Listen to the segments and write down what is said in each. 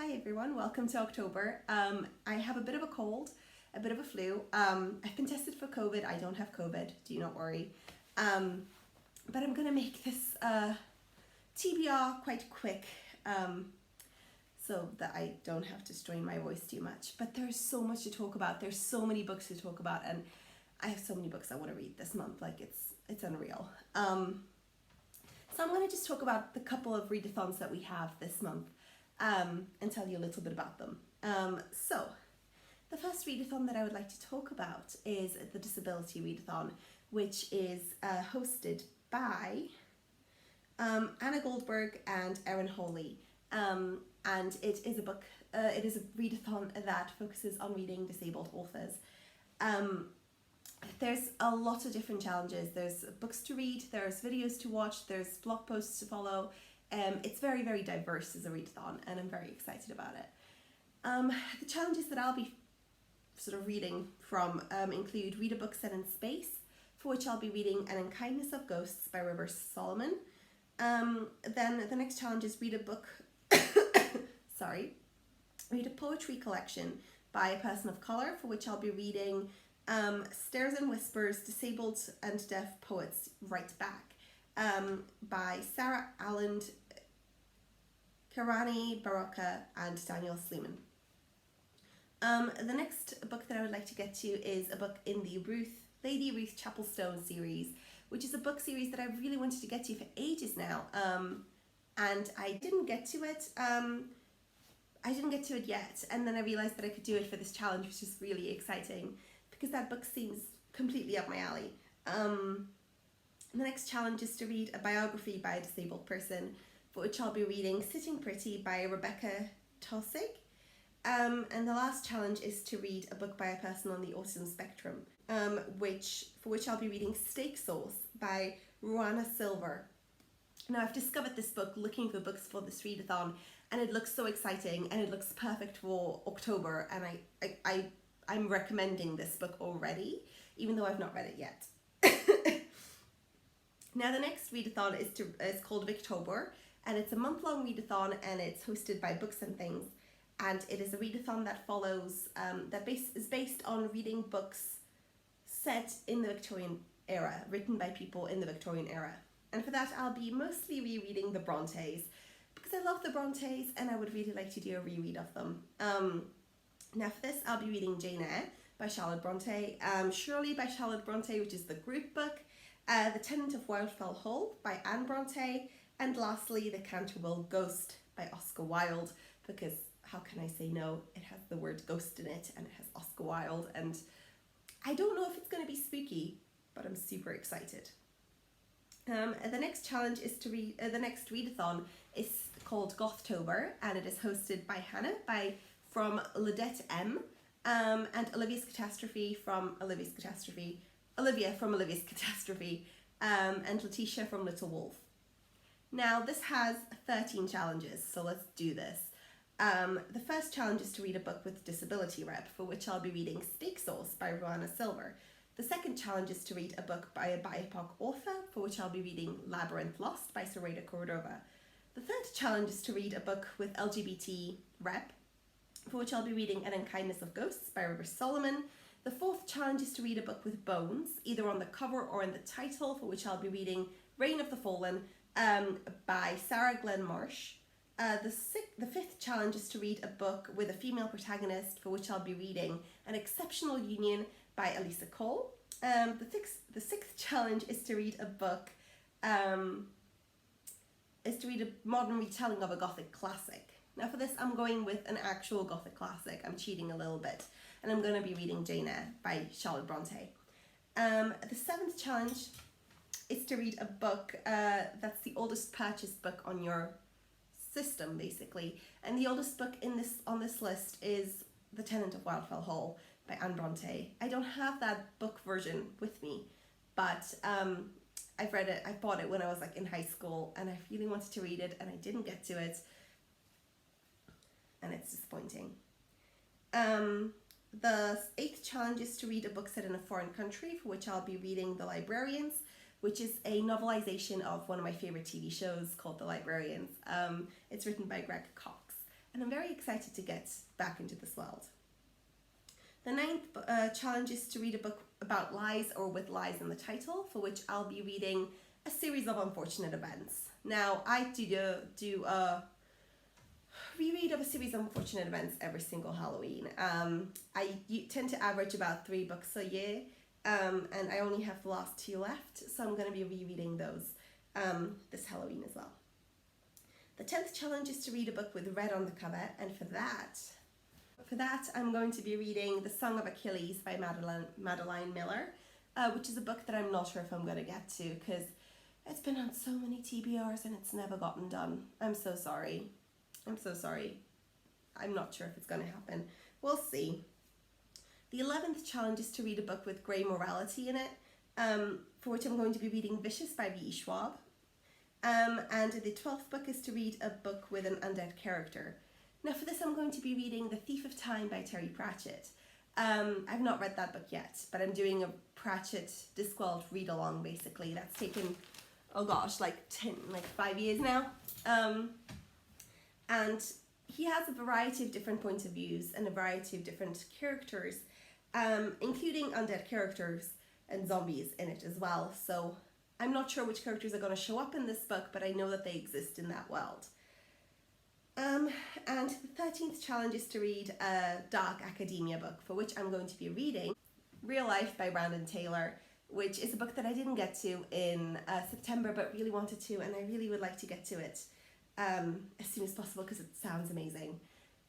Hi everyone, welcome to October. I have a bit of a cold, a bit of a flu. I've been tested for COVID. I don't have COVID, do not worry. But I'm going to make this TBR quite quick so that I don't have to strain my voice too much. But there's so much to talk about. There's so many books to talk about, and I have so many books I want to read this month. Like it's unreal. So I'm going to just talk about the couple of readathons that we have this month. And tell you a little bit about them. So, the first readathon that I would like to talk about is the Disability Readathon, which is hosted by Anna Goldberg and Erin Hawley. And it is a book, it is a readathon that focuses on reading disabled authors. There's a lot of different challenges. There's books to read, there's videos to watch, there's blog posts to follow. It's very, very diverse as a readathon, and I'm very excited about it. The challenges that I'll be sort of reading from include read a book set in space, for which I'll be reading An Unkindness of Ghosts by River Solomon. Then the next challenge is read a book, read a poetry collection by a person of colour, for which I'll be reading Stares and Whispers, Disabled and Deaf Poets Write Back by Sarah Alland, Karani Baraka and Daniel Sleeman. The next book that I would like to get to is a book in the Lady Ruth Chapelstone series, which is a book series that I really wanted to get to for ages now, and I didn't get to it. I didn't get to it yet, and then I realised that I could do it for this challenge, which is really exciting because that book seems completely up my alley. The next challenge is to read a biography by a disabled person, for which I'll be reading Sitting Pretty by Rebecca Tossig. And the last challenge is to read a book by a person on the autism spectrum, for which I'll be reading Steak Sauce by Ruana Silver. Now, I've discovered this book looking for books for this readathon, and it looks so exciting, and it looks perfect for October, and I'm recommending this book already, even though I've not read it yet. Now, the next readathon is called Victober, and it's a month-long readathon, and it's hosted by Books and Things, and it is a readathon that follows is based on reading books set in the Victorian era, written by people in the Victorian era. And for that, I'll be mostly rereading the Brontes, because I love the Brontes, and I would really like to do a reread of them. Now, for this, I'll be reading Jane Eyre by Charlotte Bronte, Shirley by Charlotte Bronte, which is the group book, The Tenant of Wildfell Hall by Anne Bronte, and lastly, The Canterville Ghost by Oscar Wilde, because how can I say no? It has the word ghost in it, and it has Oscar Wilde, and I don't know if it's going to be spooky, but I'm super excited. The next challenge is to read, the next readathon is called Gothtober, and it is hosted by Hannah from Ledette M, and Olivia from Olivia's Catastrophe, and Letitia from Little Wolf. Now, this has 13 challenges, so let's do this. The first challenge is to read a book with disability rep, for which I'll be reading Steak Sauce by Ruana Silver. The second challenge is to read a book by a BIPOC author, for which I'll be reading Labyrinth Lost by Sarita Cordova. The third challenge is to read a book with LGBT rep, for which I'll be reading An Unkindness of Ghosts by River Solomon. The fourth challenge is to read a book with bones, either on the cover or in the title, for which I'll be reading Reign of the Fallen by Sarah Glenn Marsh. The fifth challenge is to read a book with a female protagonist, for which I'll be reading An Exceptional Union by Elisa Cole. The sixth challenge is to read a book, is to read a modern retelling of a Gothic classic. Now, for this, I'm going with an actual Gothic classic. I'm cheating a little bit, and I'm going to be reading Jane Eyre by Charlotte Bronte. The seventh challenge is to read a book that's the oldest purchased book on your system, basically, and the oldest book on this list is The Tenant of Wildfell Hall by Anne Bronte. I don't have that book version with me, but I've read it. I bought it when I was in high school, and I really wanted to read it, and I didn't get to it, and it's disappointing. The eighth challenge is to read a book set in a foreign country, for which I'll be reading The Librarians, which is a novelization of one of my favorite TV shows called The Librarians. It's written by Greg Cox. and I'm very excited to get back into this world. The 9th challenge is to read a book about lies or with lies in the title, for which I'll be reading a series of unfortunate events. Now, I do a reread of a series of unfortunate events every single Halloween. I tend to average about 3 books a year, and I only have the last 2 left, so I'm going to be rereading those this Halloween as well. The 10th challenge is to read a book with red on the cover, and for that I'm going to be reading The Song of Achilles by Madeline Miller, which is a book that I'm not sure if I'm going to get to because it's been on so many TBRs and it's never gotten done. I'm so sorry. I'm not sure if it's going to happen. We'll see. The 11th challenge is to read a book with grey morality in it, for which I'm going to be reading Vicious by V. Schwab. And the 12th book is to read a book with an undead character. Now for this I'm going to be reading The Thief of Time by Terry Pratchett. I've not read that book yet, but I'm doing a Pratchett Discworld read-along basically. That's taken, oh gosh, like 5 years now. And he has a variety of different points of views and a variety of different characters, including undead characters and zombies in it as well. So I'm not sure which characters are going to show up in this book, but I know that they exist in that world. And the 13th challenge is to read a dark academia book, for which I'm going to be reading Real Life by Brandon Taylor, which is a book that I didn't get to in September, but really wanted to, and I really would like to get to it as soon as possible because it sounds amazing,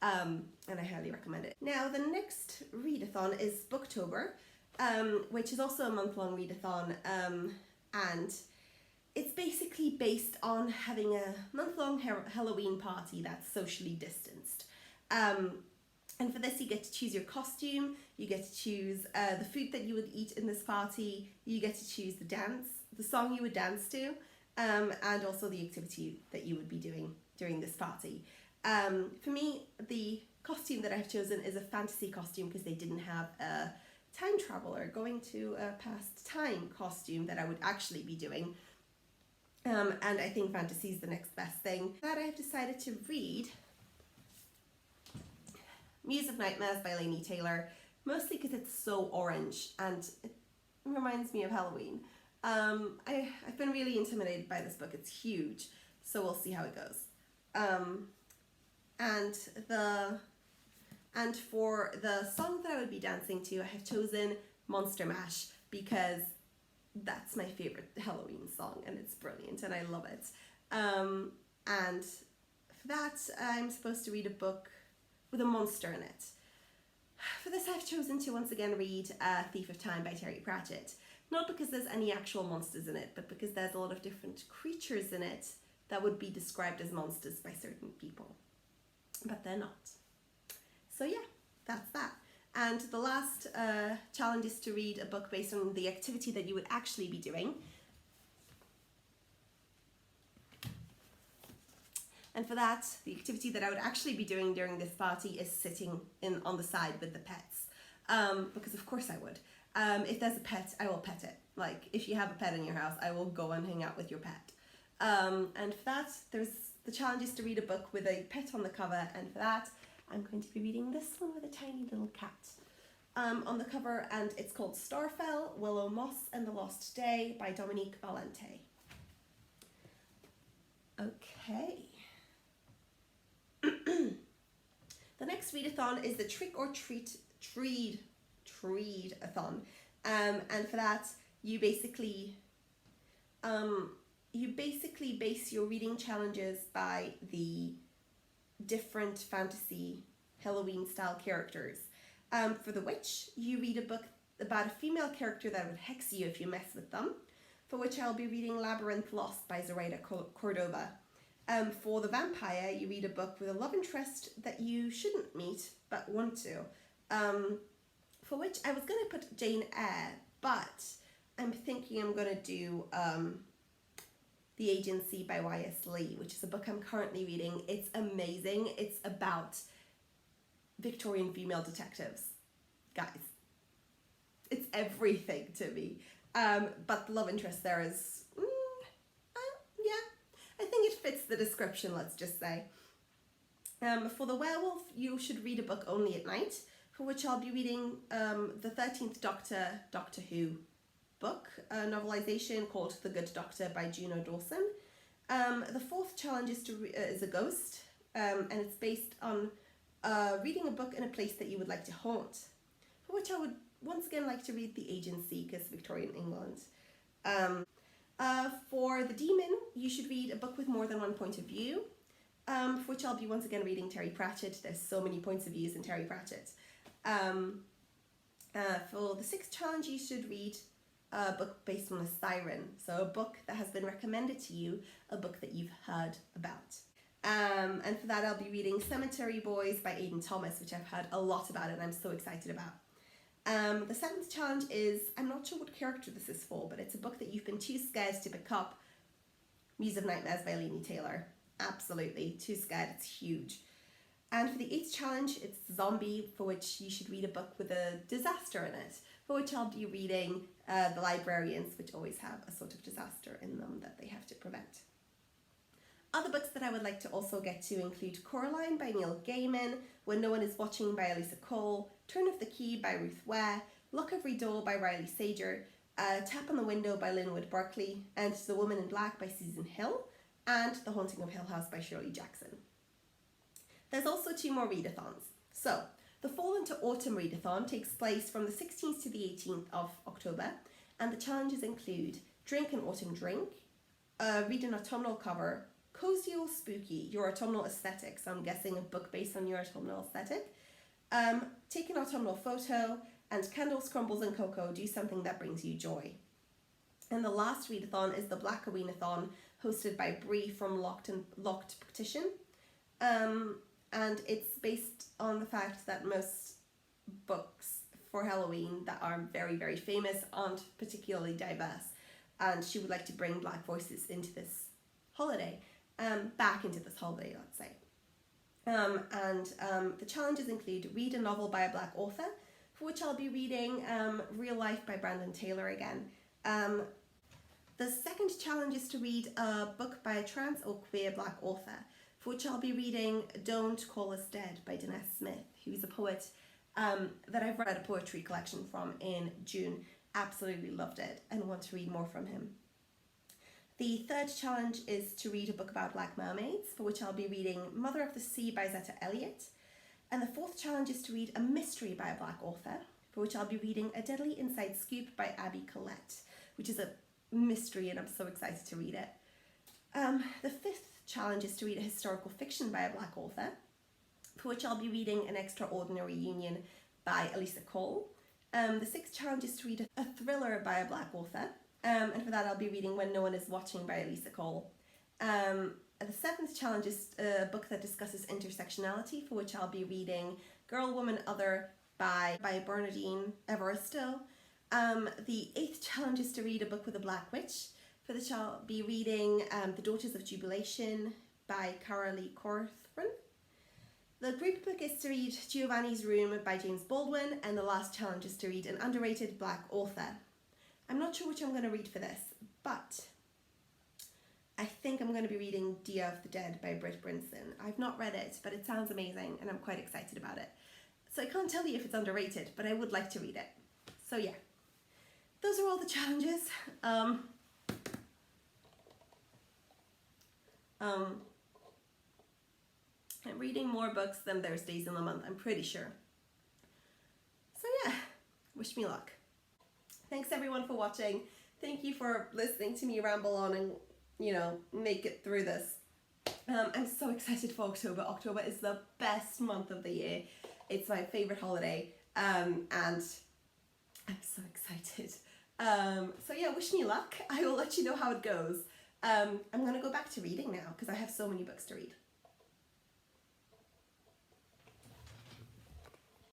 and I highly recommend it. Now the next readathon is Booktober, which is also a month-long readathon, and it's basically based on having a month-long Halloween party that's socially distanced. And for this you get to choose your costume, you get to choose the food that you would eat in this party, you get to choose the song you would dance to, and also the activity that you would be doing during this party. For me, the costume that I've chosen is a fantasy costume because they didn't have a time traveler going to a past time costume that I would actually be doing. And I think fantasy is the next best thing. That I have decided to read Muse of Nightmares by Laini Taylor, mostly because it's so orange and it reminds me of Halloween. I've been really intimidated by this book. It's huge, so we'll see how it goes. And for the song that I would be dancing to, I have chosen Monster Mash because that's my favorite Halloween song and it's brilliant and I love it. And for that, I'm supposed to read a book with a monster in it. For this, I've chosen to once again read Thief of Time by Terry Pratchett. Not because there's any actual monsters in it, but because there's a lot of different creatures in it that would be described as monsters by certain people. But they're not. So yeah, that's that. And the last challenge is to read a book based on the activity that you would actually be doing. And for that, the activity that I would actually be doing during this party is sitting on the side with the pets. Because of course I would. If there's a pet, I will pet it. Like, if you have a pet in your house, I will go and hang out with your pet. And for that, the challenge is to read a book with a pet on the cover, and for that, I'm going to be reading this one with a tiny little cat on the cover, and it's called Starfell, Willow Moss and the Lost Day by Dominique Valente. Okay. The next readathon is the Trick or Treat-athon, and for that you basically base your reading challenges by the different fantasy Halloween style characters. For the witch, you read a book about a female character that would hex you if you mess with them, for which I'll be reading Labyrinth Lost by Zoraida Cordova. For the vampire, you read a book with a love interest that you shouldn't meet but want to, for which I was going to put Jane Eyre, but I'm thinking I'm going to do The Agency by Y.S. Lee, which is a book I'm currently reading. It's amazing. It's about Victorian female detectives. Guys, it's everything to me. But the love interest there is, yeah, I think it fits the description, let's just say. For the werewolf, you should read a book only at night, for which I'll be reading the 13th Doctor Who book, a novelization called The Good Doctor by Juno Dawson. The fourth challenge is a ghost, and it's based on reading a book in a place that you would like to haunt, for which I would once again like to read The Agency, because Victorian England. For the demon, you should read a book with more than one point of view, for which I'll be once again reading Terry Pratchett. There's so many points of views in Terry Pratchett. For the sixth challenge, you should read a book based on a siren, so a book that has been recommended to you, a book that you've heard about. And for that, I'll be reading Cemetery Boys by Aidan Thomas, which I've heard a lot about and I'm so excited about. The seventh challenge is, I'm not sure what character this is for, but it's a book that you've been too scared to pick up, Muse of Nightmares by Laini Taylor. Absolutely, too scared, it's huge. And for the eighth challenge, it's Zombie, for which you should read a book with a disaster in it, for which I'll be reading The Librarians, which always have a sort of disaster in them that they have to prevent. Other books that I would like to also get to include Coraline by Neil Gaiman, When No One Is Watching by Elisa Cole, Turn of the Key by Ruth Ware, Luck Every Door by Riley Sager, Tap on the Window by Linwood Berkeley, and The Woman in Black by Susan Hill, and The Haunting of Hill House by Shirley Jackson. There's also two more readathons. So, the Fall into Autumn readathon takes place from the 16th to the 18th of October, and the challenges include Drink an Autumn Drink, read an autumnal cover, Cozy or Spooky, Your Autumnal Aesthetic, so I'm guessing a book based on your autumnal aesthetic, take an autumnal photo, and Candles, Crumbles and Cocoa, do something that brings you joy. And the last readathon is the Black Arenathon, hosted by Bree from Locked Petition. And it's based on the fact that most books for Halloween that are very, very famous aren't particularly diverse. And she would like to bring Black voices into this holiday, back into this holiday, let's say. The challenges include read a novel by a Black author, for which I'll be reading Real Life by Brandon Taylor again. The second challenge is to read a book by a trans or queer Black author, for which I'll be reading Don't Call Us Dead by Denise Smith, who's a poet that I've read a poetry collection from in June. Absolutely loved it and want to read more from him. The third challenge is to read a book about Black mermaids, for which I'll be reading Mother of the Sea by Zetta Elliott. And the fourth challenge is to read a mystery by a Black author, for which I'll be reading A Deadly Inside Scoop by Abby Collette, which is a mystery and I'm so excited to read it. The fifth challenge is to read a historical fiction by a Black author, for which I'll be reading An Extraordinary Union by Elisa Cole. The sixth challenge is to read a thriller by a Black author, and for that I'll be reading When No One Is Watching by Elisa Cole. The seventh challenge is a book that discusses intersectionality, for which I'll be reading Girl, Woman, Other by Bernardine Evaristo. The eighth challenge is to read a book with a Black witch, for which I'll be reading The Daughters of Jubilation by Carolee Corcoran. The group book is to read Giovanni's Room by James Baldwin, and the last challenge is to read an underrated Black author. I'm not sure which I'm going to read for this, but I think I'm going to be reading Dia of the Dead by Britt Brinson. I've not read it, but it sounds amazing and I'm quite excited about it. So I can't tell you if it's underrated, but I would like to read it. So yeah, those are all the challenges. I'm reading more books than there's days in the month, I'm pretty sure. So yeah, wish me luck. Thanks everyone for watching. Thank you for listening to me ramble on and, make it through this. I'm so excited for October. October is the best month of the year. It's my favorite holiday, and I'm so excited. So yeah, wish me luck. I will let you know how it goes. I'm gonna go back to reading now because I have so many books to read.